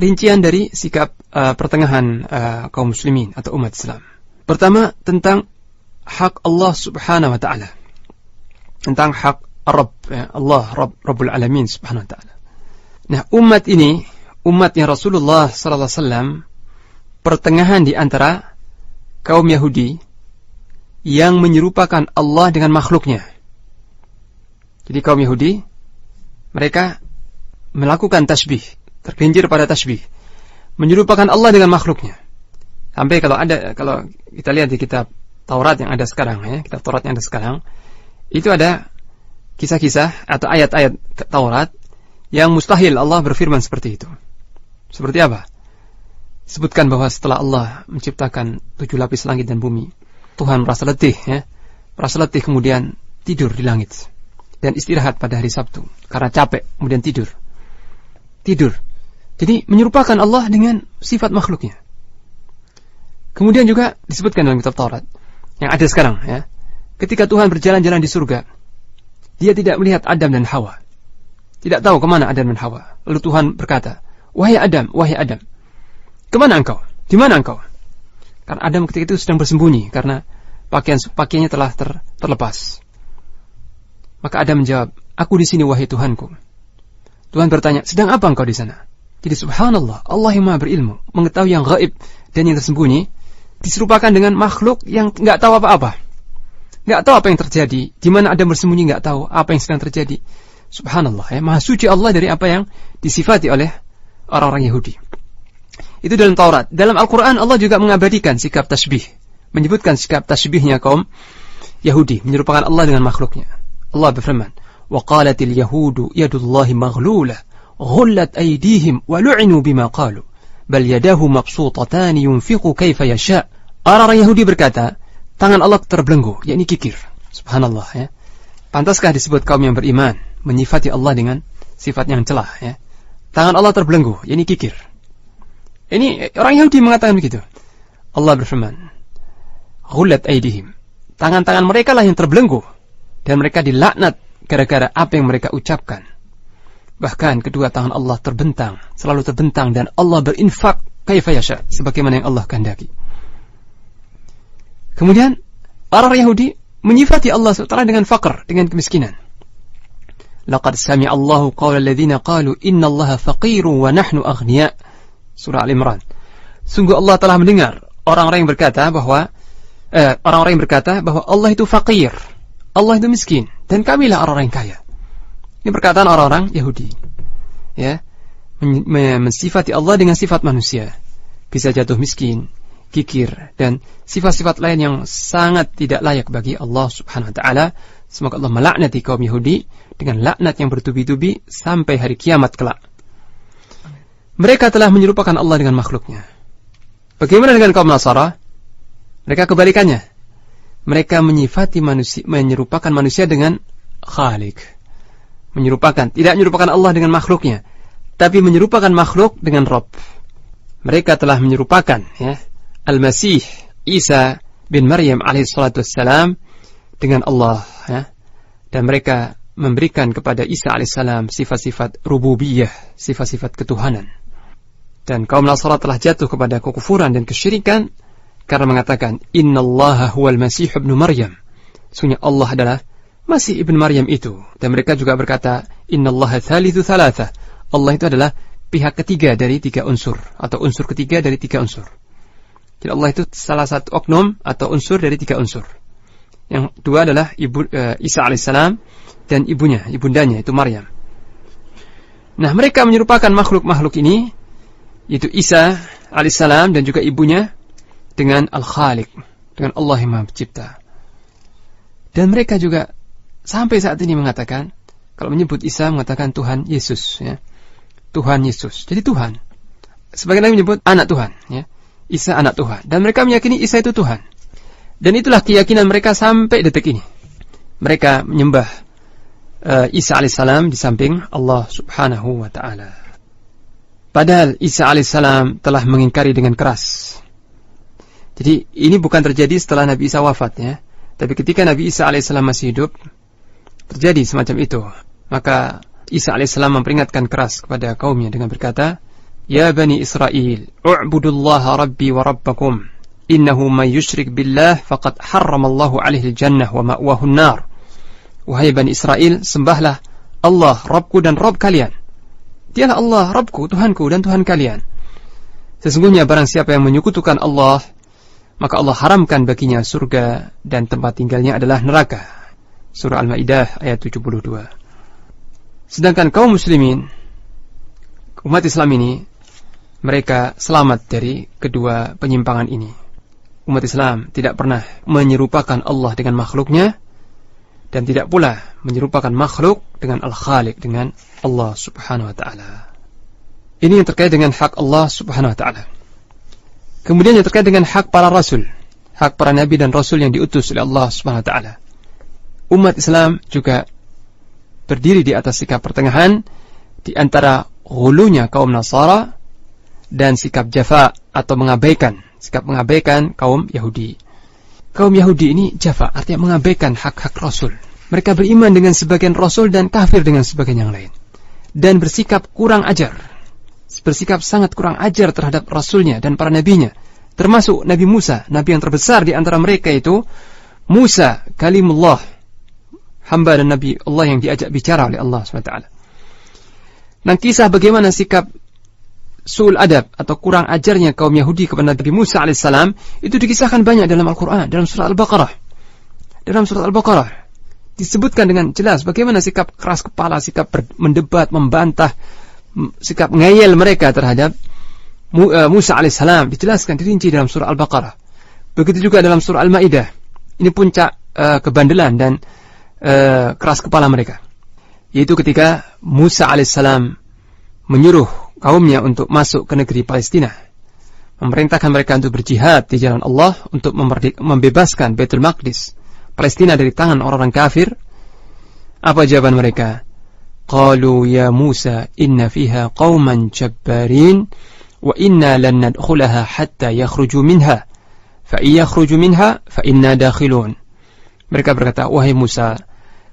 rincian dari sikap pertengahan kaum muslimin atau umat Islam. Pertama, tentang hak Allah subhanahu wa ta'ala. Tentang hak Rabb, Allah, Rabbul Alamin subhanahu wa ta'ala. Nah, umat ini, umatnya Rasulullah sallallahu alaihi wasallam, pertengahan di antara kaum Yahudi yang menyerupakan Allah dengan makhluknya. Jadi kaum Yahudi, mereka melakukan tasbih, tergelincir pada tasbih, menyerupakan Allah dengan makhluknya. Sampai kalau kita lihat di kitab Taurat yang ada sekarang, kitab Taurat yang ada sekarang, itu ada kisah-kisah atau ayat-ayat Taurat yang mustahil Allah berfirman seperti itu. Seperti apa? Sebutkan bahwa setelah Allah menciptakan 7 lapis langit dan bumi, Tuhan merasa letih, merasa letih kemudian tidur di langit dan istirahat pada hari Sabtu karena capek, kemudian tidur. Jadi menyerupakan Allah dengan sifat makhluknya. Kemudian juga disebutkan dalam kitab Taurat yang ada sekarang, ketika Tuhan berjalan-jalan di surga, dia tidak melihat Adam dan Hawa. Tidak tahu kemana Adam dan Hawa. Lalu Tuhan berkata, wahai Adam, kemana engkau? Di mana engkau? Karena Adam ketika itu sedang bersembunyi karena pakaiannya telah terlepas. Maka Adam menjawab, aku di sini wahai Tuhanku. Tuhan bertanya, sedang apa engkau di sana? Jadi subhanallah, Allah yang maha berilmu, mengetahui yang gaib dan yang tersembunyi, diserupakan dengan makhluk yang enggak tahu apa-apa. Enggak tahu apa yang terjadi, di mana Adam bersembunyi enggak tahu apa yang sedang terjadi. Subhanallah, maha suci Allah dari apa yang disifati oleh orang-orang Yahudi. Itu dalam Taurat. Dalam Al-Quran Allah juga mengabadikan sikap tasbih, menyebutkan sikap tasbihnya kaum Yahudi, menyerupakan Allah dengan makhluknya. Allah berfirman, وَقَالَتِ الْيَهُودُ يَدُ اللَّهِ مَغْلُولَةً غُلَّتْ أَيْدِيهِمْ وَلُعِنُوا بِمَا قَالُوا بَلْ يَدَاهُ مَبْسُوطَتَانِ يُنْفِقُ كَيْفَ يَشَاءُ. Orang-orang Yahudi berkata, tangan Allah terbelenggu, yakni kikir. Subhanallah, Pantaskah disebut kaum yang beriman menyifati Allah dengan sifat yang celah, Tangan Allah terbelenggu, yakni kikir. Ini orang Yahudi mengatakan begitu. Allah berfirman, "Ghullat aydihim." Tangan-tangan mereka lah yang terbelenggu dan mereka dilaknat gara-gara apa yang mereka ucapkan. Bahkan kedua tangan Allah terbentang, selalu terbentang, dan Allah berinfak kaifa yasha, sebagaimana yang Allah kehendaki. Kemudian orang Yahudi menyifati Allah SWT dengan faqr, dengan kemiskinan. Laqad sami'a Allahu qawla alladhina qalu inna Allaha faqirun wa nahnu aghniya. Surah Al-Imran. Sungguh Allah telah mendengar orang-orang yang berkata bahwa Allah itu faqir, Allah itu miskin, dan kamilah orang-orang yang kaya. Ini perkataan orang-orang Yahudi. Mensifati Allah dengan sifat manusia. Bisa jatuh miskin, kikir, dan sifat-sifat lain yang sangat tidak layak bagi Allah Subhanahu wa taala. Semoga Allah melaknati kaum Yahudi dengan laknat yang bertubi-tubi sampai hari kiamat kelak. Mereka telah menyerupakan Allah dengan makhluknya. Bagaimana dengan kaum Nasara? Mereka kebalikannya. Mereka menyerupakan manusia dengan Khalik. Tidak menyerupakan Allah dengan makhluknya, tapi menyerupakan makhluk dengan Rabb. Mereka telah menyerupakan Al-Masih Isa bin Maryam alaihissalatu wassalam dengan Allah, dan mereka memberikan kepada Isa alaihissalam sifat-sifat rububiyah, sifat-sifat ketuhanan. Dan kaum Nasara telah jatuh kepada kekufuran dan kesyirikan karena mengatakan innallaha huwal masih ibnu Maryam. Sesungguhnya Allah adalah Masih ibn Maryam itu. Dan mereka juga berkata innallaha thalithu thalatha. Allah itu adalah pihak ketiga dari 3 unsur, atau unsur ketiga dari 3 unsur. Jadi Allah itu salah satu oknum atau unsur dari 3 unsur. Yang dua adalah Isa alaihissalam dan ibundanya itu Maryam. Nah, mereka menyerupakan makhluk-makhluk ini, yaitu Isa alaihissalam dan juga ibunya, dengan Al-Khaliq, dengan Allah yang Maha Pencipta. Dan mereka juga sampai saat ini mengatakan, kalau menyebut Isa mengatakan Tuhan Yesus, Tuhan Yesus. Jadi Tuhan. Sebagian lagi menyebut anak Tuhan, Isa anak Tuhan. Dan mereka meyakini Isa itu Tuhan. Dan itulah keyakinan mereka sampai detik ini. Mereka menyembah Isa alaihissalam di samping Allah subhanahu wa ta'ala. Padahal Isa alaihissalam telah mengingkari dengan keras. Jadi ini bukan terjadi setelah Nabi Isa wafat, tapi ketika Nabi Isa alaihissalam masih hidup, terjadi semacam itu. Maka Isa alaihissalam memperingatkan keras kepada kaumnya dengan berkata, Ya Bani Israel, u'budullaha rabbi wa rabbakum, innahu man yushrik billah faqad harramallahu alaihi al-jannah wa ma'wahu an-nar. Wahai Bani Israel, sembahlah Allah, Rabbku dan Rabb kalian. Dialah Allah, Rabbku, Tuhanku dan Tuhan kalian. Sesungguhnya barang siapa yang menyekutukan Allah, maka Allah haramkan baginya surga dan tempat tinggalnya adalah neraka. Surah Al-Maidah ayat 72. Sedangkan kaum muslimin, umat Islam ini, mereka selamat dari kedua penyimpangan ini. Umat Islam tidak pernah menyerupakan Allah dengan makhluknya, dan tidak pula menyerupakan makhluk dengan Al-Khaliq, dengan Allah subhanahu wa ta'ala. Ini yang terkait dengan hak Allah subhanahu wa ta'ala. Kemudian yang terkait dengan hak para rasul, hak para nabi dan rasul yang diutus oleh Allah subhanahu wa ta'ala. Umat Islam juga berdiri di atas sikap pertengahan di antara hulunya kaum Nasara dan sikap jafa atau mengabaikan, sikap mengabaikan kaum Yahudi. Kaum Yahudi ini jafa, artinya mengabaikan hak-hak Rasul. Mereka beriman dengan sebagian Rasul dan kafir dengan sebagian yang lain. Dan bersikap kurang ajar, bersikap sangat kurang ajar terhadap Rasulnya dan para nabinya. Termasuk Nabi Musa, nabi yang terbesar di antara mereka itu Musa, kalimullah, hamba dan nabi Allah yang diajak bicara oleh Allah SWT. Dan kisah bagaimana sikap su'ul adab atau kurang ajarnya kaum Yahudi kepada Nabi Musa alaihissalam itu dikisahkan banyak dalam Al-Quran, dalam surah Al-Baqarah. Dalam surah Al-Baqarah disebutkan dengan jelas bagaimana sikap keras kepala, sikap mendebat, membantah, sikap ngeyel mereka terhadap Musa alaihissalam dijelaskan dirinci dalam surah Al-Baqarah. Begitu juga dalam surah Al-Maidah. Ini puncak kebandelan dan keras kepala mereka, yaitu ketika Musa alaihissalam menyuruh kaumnya untuk masuk ke negeri Palestina, memerintahkan mereka untuk berjihad di jalan Allah untuk membebaskan Baitul Maqdis, Palestina, dari tangan orang-orang kafir. Apa jawaban mereka? Qalu ya Musa inna fiha qauman jabbarin wa inna lan nadkhulaha hatta yakhruju minha fa in yakhruju minha fa inna dakhilun. Mereka berkata, wahai Musa,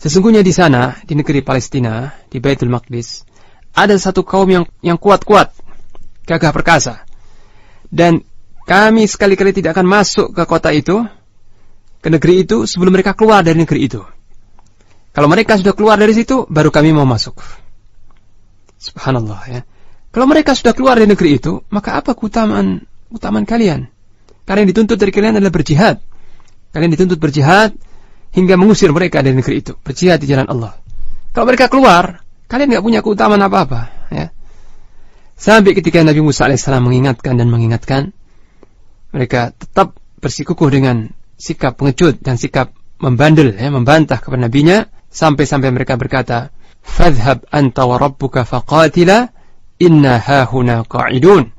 sesungguhnya di sana, di negeri Palestina, di Baitul Maqdis, ada satu kaum yang kuat-kuat, gagah perkasa, dan kami sekali-kali tidak akan masuk ke kota itu, ke negeri itu, sebelum mereka keluar dari negeri itu. Kalau mereka sudah keluar dari situ, baru kami mau masuk. Subhanallah, ya. Kalau mereka sudah keluar dari negeri itu, maka apa keutamaan kalian? Kalian dituntut dari kalian adalah berjihad. Kalian dituntut berjihad hingga mengusir mereka dari negeri itu, berjihad di jalan Allah. Kalau mereka keluar, kalian tidak punya keutamaan apa-apa, ya. Sampai ketika Nabi Musa alaihissalam mengingatkan, mereka tetap bersikukuh dengan sikap pengecut dan sikap membandel, ya, membantah kepada nabinya, sampai mereka berkata, "Fadhhab anta wa rabbuka faqatila inna hahuna qa'idun."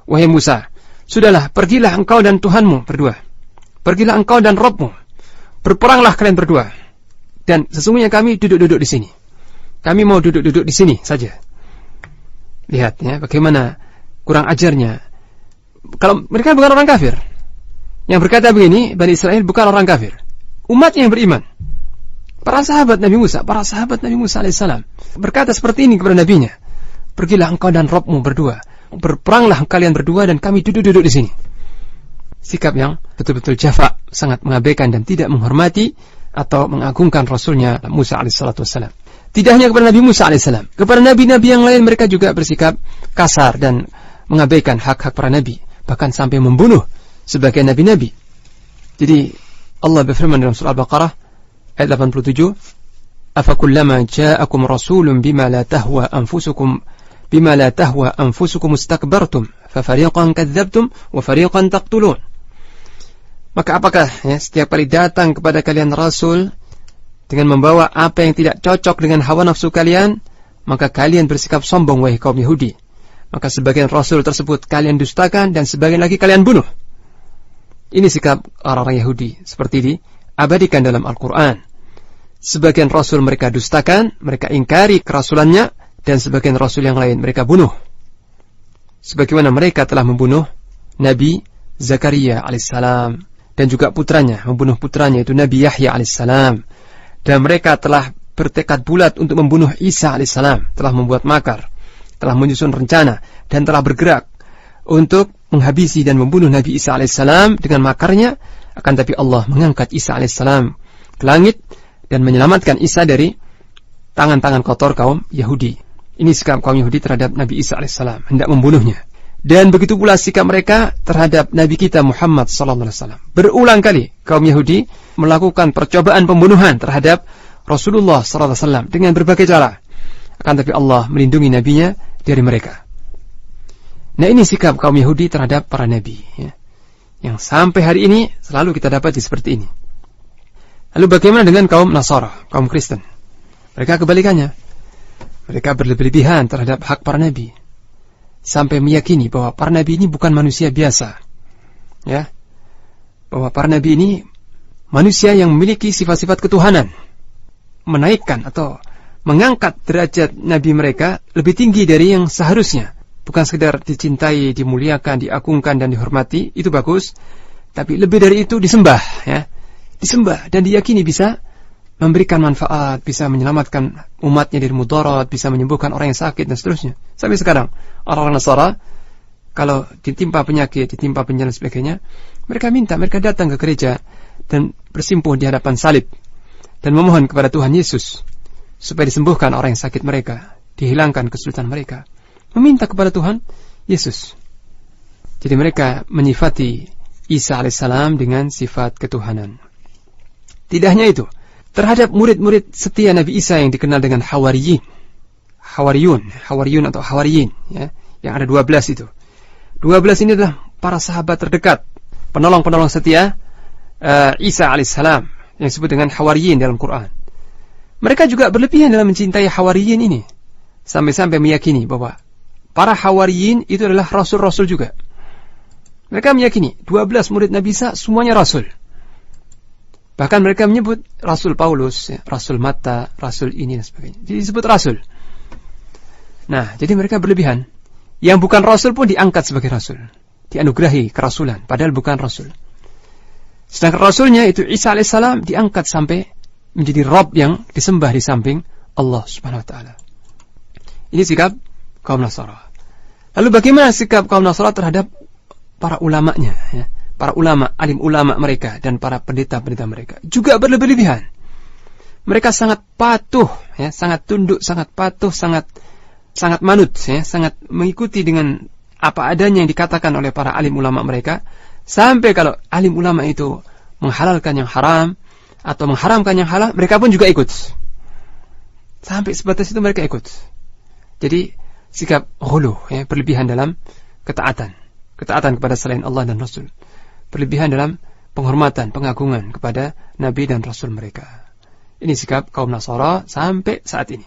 Wahai Musa, sudahlah, pergilah engkau dan Tuhanmu berdua. Pergilah engkau dan Rabbmu. Berperanglah kalian berdua. Dan sesungguhnya kami duduk-duduk di sini. Kami mau duduk-duduk di sini saja. Lihat, ya, bagaimana kurang ajarnya. Kalau mereka bukan orang kafir. Yang berkata begini, Bani Israel bukan orang kafir. Umatnya yang beriman. Para sahabat Nabi Musa alaihissalam berkata seperti ini kepada nabinya. Pergilah engkau dan Rabbmu berdua. Berperanglah kalian berdua dan kami duduk-duduk di sini. Sikap yang betul-betul jafa, sangat mengabaikan dan tidak menghormati atau mengagungkan Rasulnya Musa alaihissalam. Tidak hanya kepada Nabi Musa alaihissalam, kepada nabi-nabi yang lain mereka juga bersikap kasar dan mengabaikan hak-hak para nabi, bahkan sampai membunuh sebagian nabi-nabi. Jadi Allah berfirman dalam surah Al-Baqarah ayat 87, "Afakullama ja'akum rasulun bima la tahwa anfusukum istakbartum fafariqan kadzdzabtum wa fariqan taqtulun." Maka apakah, ya, setiap kali datang kepada kalian rasul dengan membawa apa yang tidak cocok dengan hawa nafsu kalian, maka kalian bersikap sombong, wahai kaum Yahudi. Maka sebagian rasul tersebut kalian dustakan dan sebagian lagi kalian bunuh. Ini sikap orang-orang Yahudi, seperti diabadikan dalam Al-Quran. Sebagian rasul mereka dustakan, mereka ingkari kerasulannya, dan sebagian rasul yang lain mereka bunuh. Sebagaimana mereka telah membunuh Nabi Zakaria alaihissalam, dan juga putranya, membunuh putranya itu Nabi Yahya alaihissalam. Dan mereka telah bertekad bulat untuk membunuh Isa alaihissalam, telah membuat makar. telah menyusun rencana dan telah bergerak untuk menghabisi dan membunuh Nabi Isa alaihissalam dengan makarnya. Akan tapi Allah mengangkat Isa alaihissalam ke langit dan menyelamatkan Isa dari tangan-tangan kotor kaum Yahudi. Ini sikap kaum Yahudi terhadap Nabi Isa alaihissalam, hendak membunuhnya. Dan begitu pula sikap mereka terhadap Nabi kita Muhammad sallallahu alaihi wasallam. Berulang kali kaum Yahudi melakukan percobaan pembunuhan terhadap Rasulullah sallallahu alaihi wasallam dengan berbagai cara. Akan tapi Allah melindungi nabinya dari mereka. Nah, ini sikap kaum Yahudi terhadap para nabi, ya, yang sampai hari ini selalu kita dapati seperti ini. Lalu bagaimana dengan kaum Nasara, kaum Kristen? Mereka kebalikannya. Mereka berlebihan terhadap hak para nabi, sampai meyakini bahwa para nabi ini bukan manusia biasa, ya, bahwa para nabi ini manusia yang memiliki sifat-sifat ketuhanan, menaikkan atau mengangkat derajat nabi mereka lebih tinggi dari yang seharusnya. Bukan sekedar dicintai, dimuliakan, diagungkan dan dihormati, itu bagus, tapi lebih dari itu disembah, ya, disembah dan diyakini bisa memberikan manfaat, bisa menyelamatkan umatnya dari mudarat, bisa menyembuhkan orang yang sakit dan seterusnya. Sampai sekarang orang-orang Nasara kalau ditimpa penyakit, ditimpa bencana dan sebagainya, mereka datang ke gereja dan bersimpuh di hadapan salib dan memohon kepada Tuhan Yesus supaya disembuhkan orang yang sakit mereka, dihilangkan kesulitan mereka, meminta kepada Tuhan Yesus. Jadi mereka menyifati Isa alaihissalam dengan sifat ketuhanan. Tidak hanya itu, terhadap murid-murid setia Nabi Isa yang dikenal dengan Hawariyun atau Hawariyin, ya, yang ada 12 itu. 12 ini adalah para sahabat terdekat, penolong-penolong setia Isa alaihissalam, yang disebut dengan Hawariyin dalam Quran. Mereka juga berlebihan dalam mencintai Hawariyin ini, sampai-sampai meyakini bahwa para Hawariyin itu adalah rasul-rasul juga. Mereka meyakini 12 murid Nabi Isa semuanya rasul. Bahkan mereka menyebut Rasul Paulus, ya, Rasul Matta, Rasul ini dan sebagainya. Jadi disebut Rasul. Nah, jadi mereka berlebihan. Yang bukan Rasul pun diangkat sebagai Rasul, dianugerahi kerasulan, padahal bukan Rasul. Sedangkan Rasulnya itu Isa alaihissalam diangkat sampai menjadi Rabb yang disembah di samping Allah subhanahu wa ta'ala. Ini sikap kaum Nasara. Lalu bagaimana sikap kaum Nasara terhadap para ulamanya, ya? Para ulama, alim ulama mereka dan para pendeta-pendeta mereka juga berlebihan. Mereka sangat patuh, ya, sangat tunduk, sangat patuh, sangat manut, ya, sangat mengikuti dengan apa adanya yang dikatakan oleh para alim ulama mereka. Sampai kalau alim ulama itu menghalalkan yang haram atau mengharamkan yang halal, mereka pun juga ikut. Sampai sebatas itu mereka ikut. Jadi sikap ghulu, ya, berlebihan dalam ketaatan kepada selain Allah dan Rasul. Berlebihan dalam penghormatan, pengagungan kepada Nabi dan Rasul mereka. Ini sikap kaum Nasara sampai saat ini.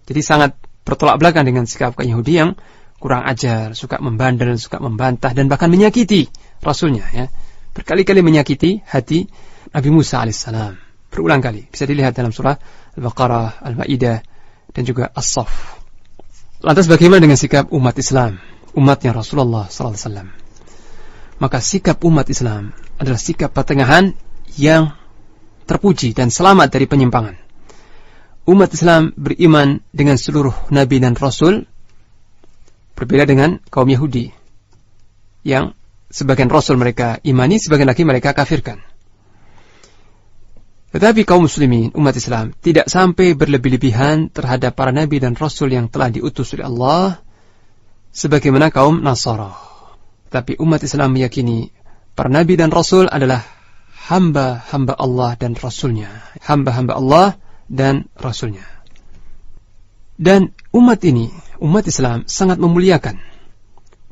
Jadi sangat bertolak belakang dengan sikap kaum Yahudi yang kurang ajar, suka membandel, suka membantah dan bahkan menyakiti Rasulnya, ya. Berkali-kali menyakiti hati Nabi Musa alaihissalam. Berulang kali. Bisa dilihat dalam surah Al-Baqarah, Al-Ma'idah dan juga As-Saff. Lantas bagaimana dengan sikap umat Islam, umatnya Rasulullah sallallahu alaihi wasallam? Maka sikap umat Islam adalah sikap pertengahan yang terpuji dan selamat dari penyimpangan. Umat Islam beriman dengan seluruh Nabi dan Rasul, berbeda dengan kaum Yahudi yang sebagian Rasul mereka imani, sebagian lagi mereka kafirkan. Tetapi kaum muslimin, umat Islam, tidak sampai berlebih-lebihan terhadap para Nabi dan Rasul yang telah diutus oleh Allah sebagaimana kaum Nasara. Tapi umat Islam meyakini para Nabi dan Rasul adalah hamba-hamba Allah dan Rasulnya. Hamba-hamba Allah dan Rasulnya. Dan umat ini, umat Islam sangat memuliakan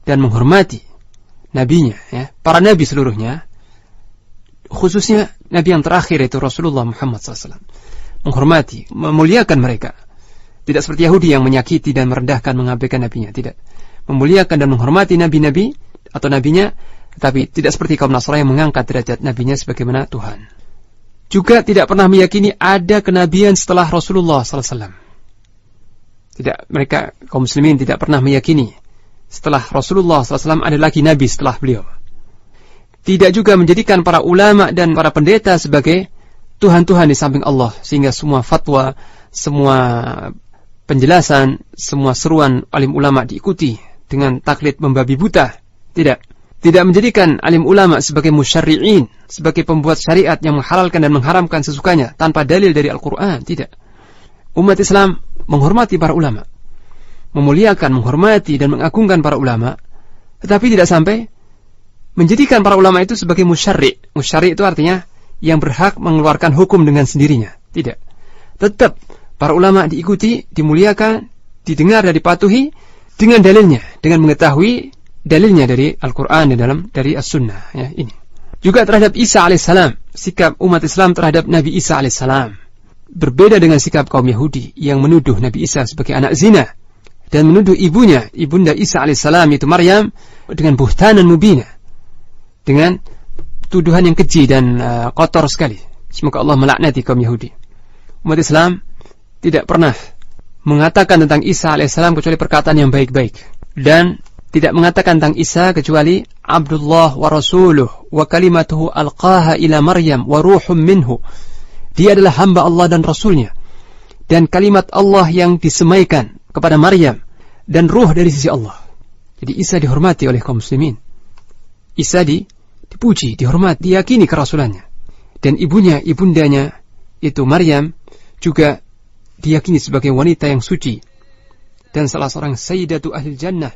dan menghormati nabinya, ya, para nabi seluruhnya, khususnya nabi yang terakhir yaitu Rasulullah Muhammad SAW. Menghormati, memuliakan mereka. Tidak seperti Yahudi yang menyakiti dan merendahkan, mengabaikan nabinya. Tidak. Memuliakan dan menghormati nabi-nabi atau nabinya, tetapi tidak seperti kaum Nasrani yang mengangkat derajat nabinya sebagaimana Tuhan. Juga tidak pernah meyakini ada kenabian setelah Rasulullah SAW. Tidak, mereka kaum muslimin tidak pernah meyakini setelah Rasulullah SAW ada lagi nabi setelah beliau. Tidak juga menjadikan para ulama dan para pendeta sebagai Tuhan-Tuhan di samping Allah, sehingga semua fatwa, semua penjelasan, semua seruan alim ulama diikuti dengan taklid membabi buta. Tidak menjadikan alim ulama sebagai musyarri'in, sebagai pembuat syariat yang menghalalkan dan mengharamkan sesukanya tanpa dalil dari Al-Quran. Tidak. Umat Islam menghormati para ulama, memuliakan, menghormati dan mengagungkan para ulama, tetapi tidak sampai menjadikan para ulama itu sebagai musyarri'. Musyarri' itu artinya yang berhak mengeluarkan hukum dengan sendirinya. Tidak. Tetap para ulama diikuti, dimuliakan, didengar dan dipatuhi dengan dalilnya, dengan mengetahui dalilnya dari Al-Quran dan dari As-Sunnah. Ya, ini. Juga terhadap Isa alaihissalam, sikap umat Islam terhadap Nabi Isa alaihissalam berbeda dengan sikap kaum Yahudi yang menuduh Nabi Isa sebagai anak zina dan menuduh ibunda Isa alaihissalam itu Maryam dengan buhtanan mubina, dengan tuduhan yang keji dan kotor sekali. Semoga Allah melaknati kaum Yahudi. Umat Islam tidak pernah mengatakan tentang Isa alaihissalam kecuali perkataan yang baik-baik, dan tidak mengatakan tentang Isa kecuali Abdullah wa Rasuluh wa kalimatuhu alqaha ila Maryam wa ruhum minhu. Dia adalah hamba Allah dan Rasulnya, dan kalimat Allah yang disemaikan kepada Maryam, dan ruh dari sisi Allah. Jadi Isa dihormati oleh kaum muslimin. Isa dipuji, dihormati, diyakini kerasulannya. Dan ibundanya itu Maryam juga diyakini sebagai wanita yang suci dan salah seorang sayyidatu ahli jannah.